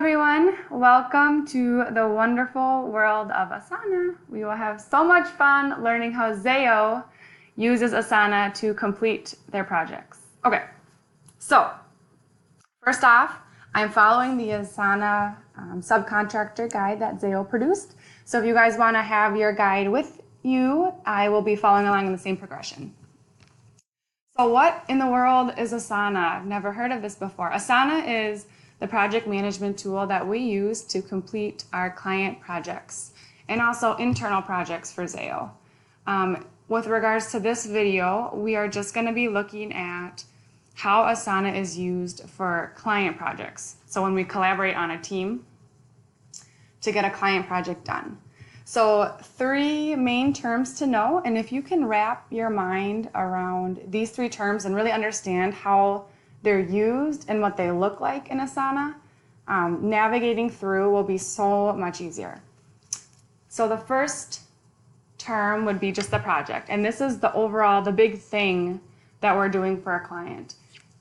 Everyone, welcome to the wonderful world of Asana. We will have so much fun learning how Zayo uses Asana to complete their projects. Okay, so first off, I'm following the Asana subcontractor guide that Zayo produced. So if you guys want to have your guide with you, I will be following along in the same progression. So what in the world is Asana? I've never heard of this before. Asana is the project management tool that we use to complete our client projects and also internal projects for Zayo. With regards to this video, we are just going to be looking at how Asana is used for client projects. So when we collaborate on a team to get a client project done. So 3 main terms to know, and if you can wrap your mind around these 3 terms and really understand how they're used and what they look like in Asana, navigating through will be so much easier. So the first term would be just the project, and this is the big thing that we're doing for a client.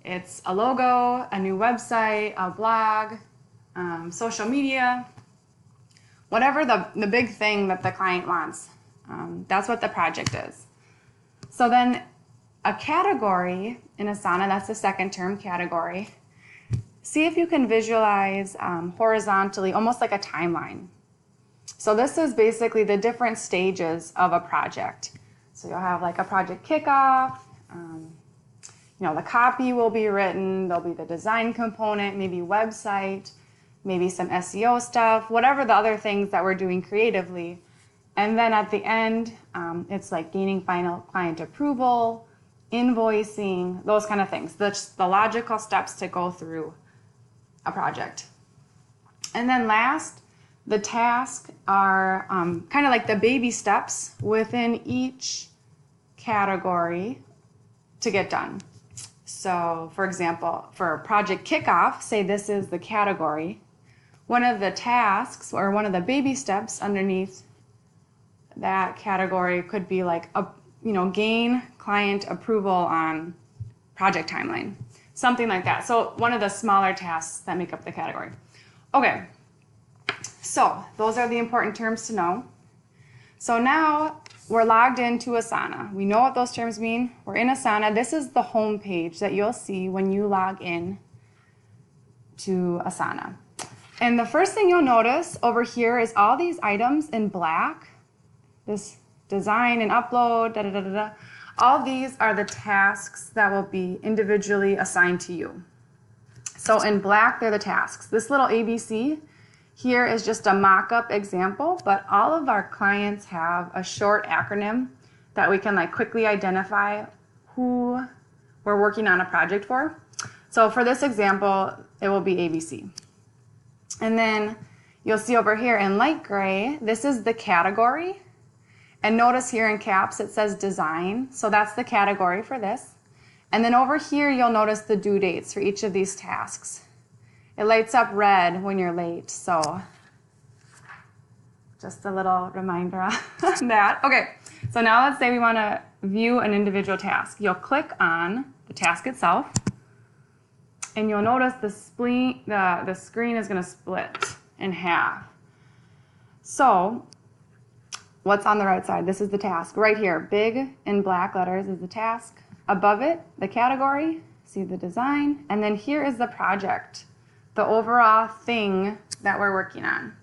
It's a logo, a new website, a blog, social media, whatever the big thing that the client wants. That's what the project is. So then a category in Asana, that's the second term, category. See if you can visualize horizontally, almost like a timeline. So this is basically the different stages of a project. So you'll have like a project kickoff, the copy will be written, there'll be the design component, maybe website, maybe some SEO stuff, whatever the other things that we're doing creatively. And then at the end, it's like gaining final client approval, invoicing, those kind of things, the logical steps to go through a project. And then last, the tasks are kind of like the baby steps within each category to get done. So for example, for project kickoff, say this is the category. One of the tasks or one of the baby steps underneath that category could be like gain client approval on project timeline, something like that. So one of the smaller tasks that make up the category. Okay, so those are the important terms to know. So now we're logged into Asana. We know what those terms mean. We're in Asana. This is the home page that you'll see when you log in to Asana. And the first thing you'll notice over here is all these items in black, this design and upload, all these are the tasks that will be individually assigned to you. So in black, they're the tasks. This little ABC here is just a mock-up example, but all of our clients have a short acronym that we can quickly identify who we're working on a project for. So for this example, it will be ABC. And then you'll see over here in light gray, this is the category. And notice here in caps, it says design. So that's the category for this. And then over here, you'll notice the due dates for each of these tasks. It lights up red when you're late. So just a little reminder on that. Okay, so now let's say we want to view an individual task. You'll click on the task itself. And you'll notice the screen is going to split in half. So what's on the right side? This is the task. Right here, big in black letters is the task. Above it, the category, see the design. And then here is the project, the overall thing that we're working on.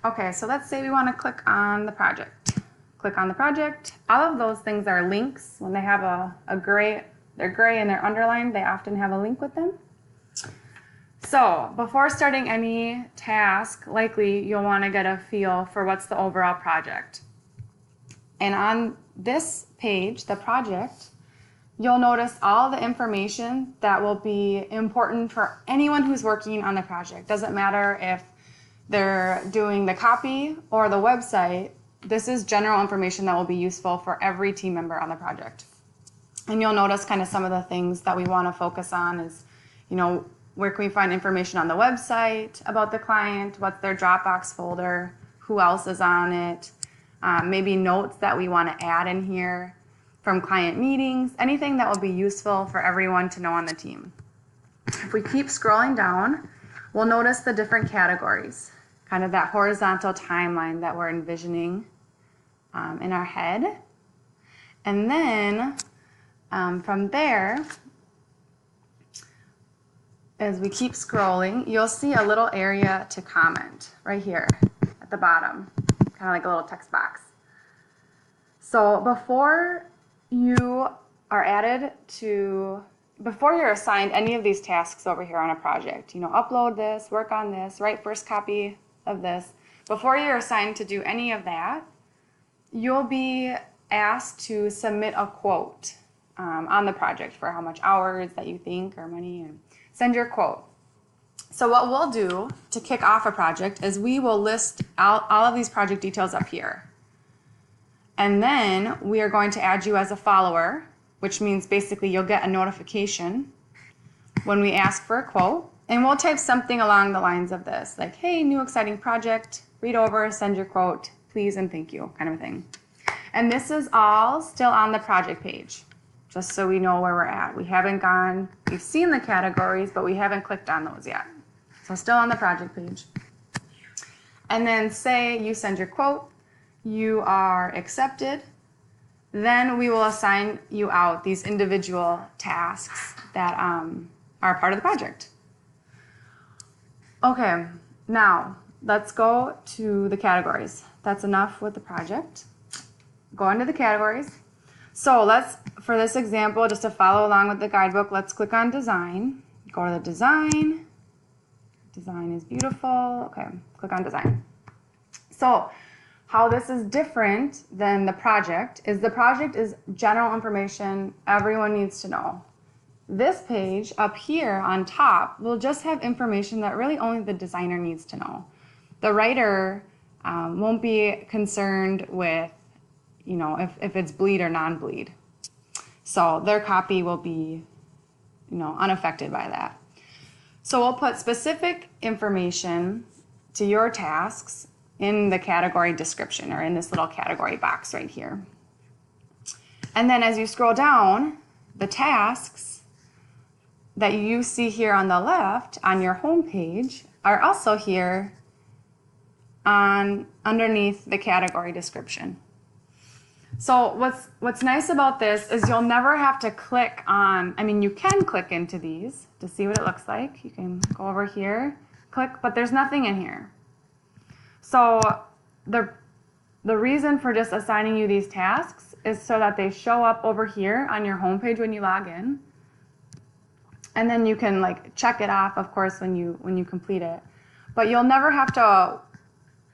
Okay, so let's say we want to click on the project. Click on the project. All of those things are links. When they have they're gray and they're underlined, they often have a link with them. So before starting any task, likely you'll want to get a feel for what's the overall project. And on this page, the project, you'll notice all the information that will be important for anyone who's working on the project. Doesn't matter if they're doing the copy or the website, this is general information that will be useful for every team member on the project. And you'll notice kind of some of the things that we want to focus on is, where can we find information on the website about the client, what's their Dropbox folder, who else is on it, maybe notes that we want to add in here from client meetings, anything that will be useful for everyone to know on the team. If we keep scrolling down, we'll notice the different categories, kind of that horizontal timeline that we're envisioning in our head. And then from there, as we keep scrolling, you'll see a little area to comment right here at the bottom, kind of like a little text box. So before you're assigned any of these tasks over here on a project, upload this, work on this, write first copy of this, before you're assigned to do any of that, you'll be asked to submit a quote on the project for how much hours that you think or money, and send your quote. So what we'll do to kick off a project is we will list out all of these project details up here. And then we are going to add you as a follower, which means basically you'll get a notification when we ask for a quote. And we'll type something along the lines of this, like, hey, new exciting project, read over, send your quote, please and thank you, kind of thing. And this is all still on the project page, just so we know where we're at. We've seen the categories, but we haven't clicked on those yet. So still on the project page. And then say you send your quote, you are accepted, then we will assign you out these individual tasks that are part of the project. Okay, now let's go to the categories. That's enough with the project. Go into the categories. So for this example, just to follow along with the guidebook, let's click on design. Go to the design. Design is beautiful. Okay, click on design. So how this is different than the project is general information everyone needs to know. This page up here on top will just have information that really only the designer needs to know. The writer won't be concerned with, if it's bleed or non-bleed. So their copy will be, unaffected by that. So we'll put specific information to your tasks in the category description or in this little category box right here. And then as you scroll down, the tasks that you see here on the left on your home page are also here underneath the category description. So what's nice about this is you'll never have to click on, you can click into these to see what it looks like. You can go over here, click, but there's nothing in here. So the reason for just assigning you these tasks is so that they show up over here on your homepage when you log in. And then you can check it off, of course, when you complete it. But you'll never have to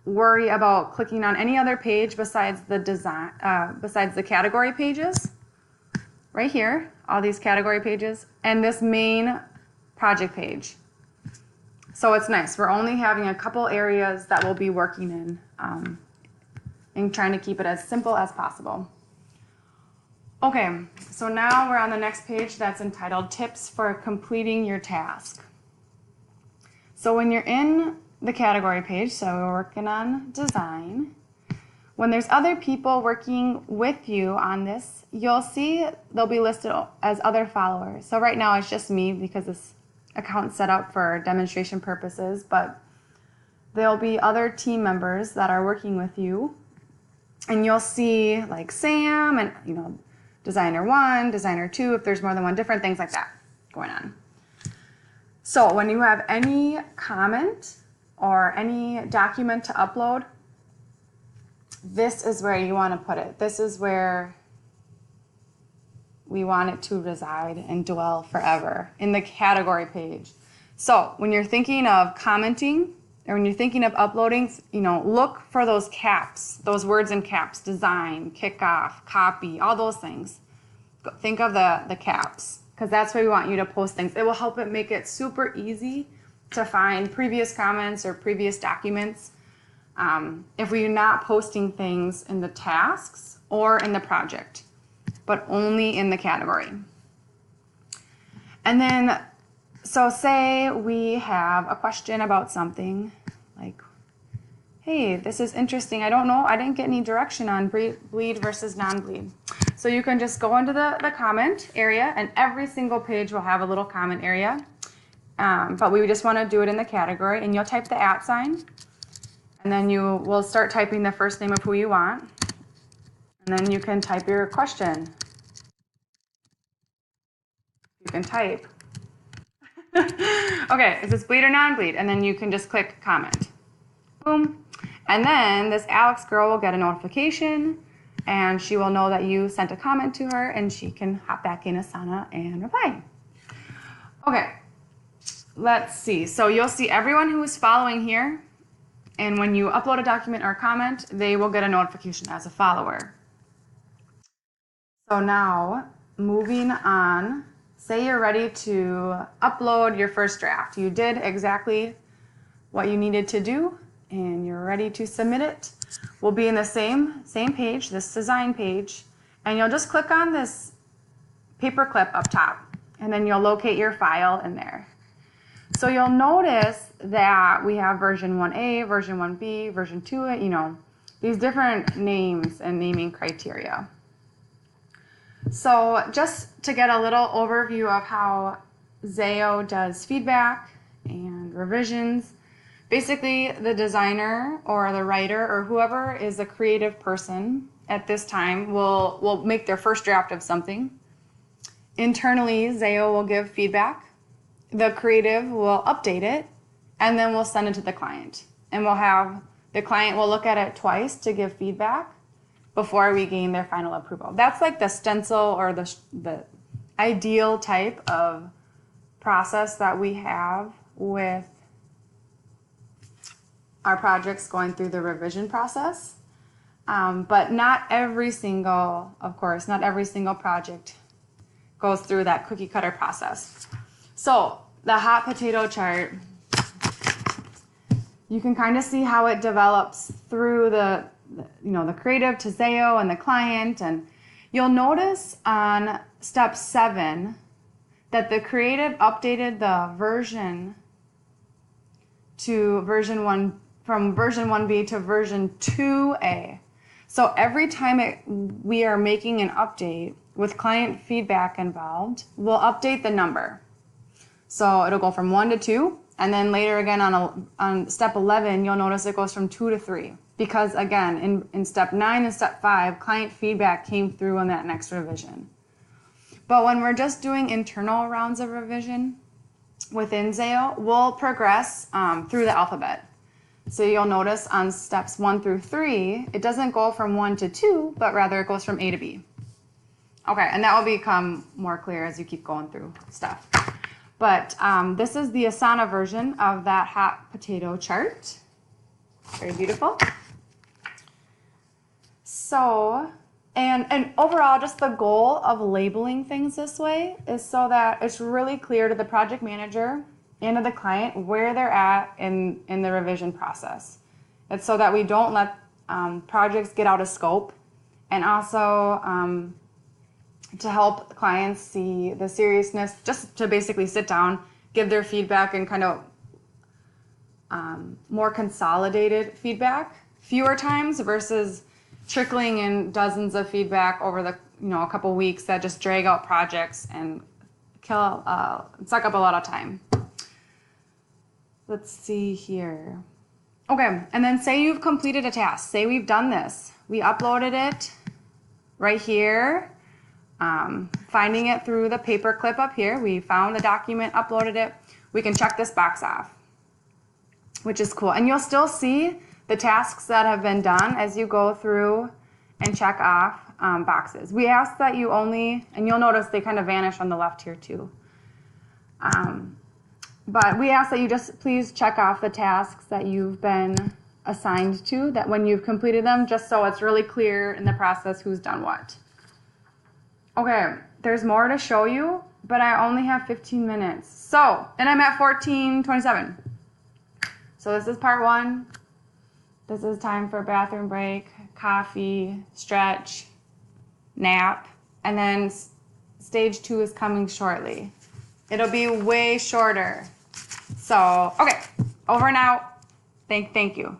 worry about clicking on any other page besides the category pages. Right here, all these category pages, and this main project page. So it's nice. We're only having a couple areas that we'll be working in and trying to keep it as simple as possible. Okay, so now we're on the next page that's entitled Tips for Completing Your Task. So when you're in the category page, so we're working on design, when there's other people working with you on this, you'll see they'll be listed as other followers. So right now it's just me because this account's set up for demonstration purposes, but there'll be other team members that are working with you, and you'll see like Sam and designer 1, designer 2, if there's more than one, different things like that going on. So when you have any comment or any document to upload, this is where you want to put it. This is where we want it to reside and dwell forever, in the category page. So when you're thinking of commenting or when you're thinking of uploading, look for those caps, those words in caps: design, kickoff, copy, all those things. Think of the caps, because that's where we want you to post things. It will help it make it super easy to find previous comments or previous documents if we're not posting things in the tasks or in the project, but only in the category. And then, so say we have a question about something like, hey, this is interesting. I don't know. I didn't get any direction on bleed versus non-bleed. So you can just go into the comment area, and every single page will have a little comment area. but we just want to do it in the category, and you'll type the @ sign, and then you will start typing the first name of who you want, and then you can type your question. You can type. Okay, is this bleed or non-bleed? And then you can just click comment. Boom. And then this Alex girl will get a notification, and she will know that you sent a comment to her, and she can hop back in Asana and reply. Okay, let's see. So you'll see everyone who is following here, and when you upload a document or comment, they will get a notification as a follower. So now, moving on, say you're ready to upload your first draft. You did exactly what you needed to do, and you're ready to submit it. We'll be in the same page, this design page, and you'll just click on this paperclip up top, and then you'll locate your file in there. So you'll notice that we have version 1A, version 1B, version 2, you know, these different names and naming criteria. So just to get a little overview of how Zayo does feedback and revisions, basically the designer or the writer or whoever is a creative person at this time will make their first draft of something. Internally, Zayo will give feedback. The creative will update it, and then we'll send it to the client. And the client will look at it twice to give feedback before we gain their final approval. That's like the stencil or the ideal type of process that we have with our projects going through the revision process. But not every single project goes through that cookie cutter process. So the hot potato chart, you can kind of see how it develops through the creative to Zayo and the client. And you'll notice on step 7 that the creative updated the version to version 1, from version 1B to version 2A. So every time we are making an update with client feedback involved, we'll update the number. So it'll go from 1 to 2, and then later again on step 11, you'll notice it goes from 2 to 3. Because again, in step 9 and step 5, client feedback came through on that next revision. But when we're just doing internal rounds of revision within Zayo, we'll progress through the alphabet. So you'll notice on steps 1 through 3, it doesn't go from 1 to 2, but rather it goes from A to B. Okay, and that will become more clear as you keep going through stuff. But this is the Asana version of that hot potato chart. Very beautiful. So, and overall, just the goal of labeling things this way is so that it's really clear to the project manager and to the client where they're at in the revision process. It's so that we don't let projects get out of scope, and also to help clients see the seriousness, just to basically sit down, give their feedback and kind of more consolidated feedback, fewer times versus trickling in dozens of feedback over a couple weeks that just drag out projects and suck up a lot of time. Let's see here. Okay, and then say you've completed a task. Say we've done this. We uploaded it right here. Finding it through the paper clip up here. We found the document, uploaded it. We can check this box off, which is cool. And you'll still see the tasks that have been done as you go through and check off boxes. We ask that you only, and you'll notice they kind of vanish on the left here too. But we ask that you just please check off the tasks that you've been assigned to, that when you've completed them, just so it's really clear in the process who's done what. Okay, there's more to show you, but I only have 15 minutes. So, and I'm at 14:27. So this is part 1. This is time for bathroom break, coffee, stretch, nap, and then stage 2 is coming shortly. It'll be way shorter. So, okay, over and out. Thank you.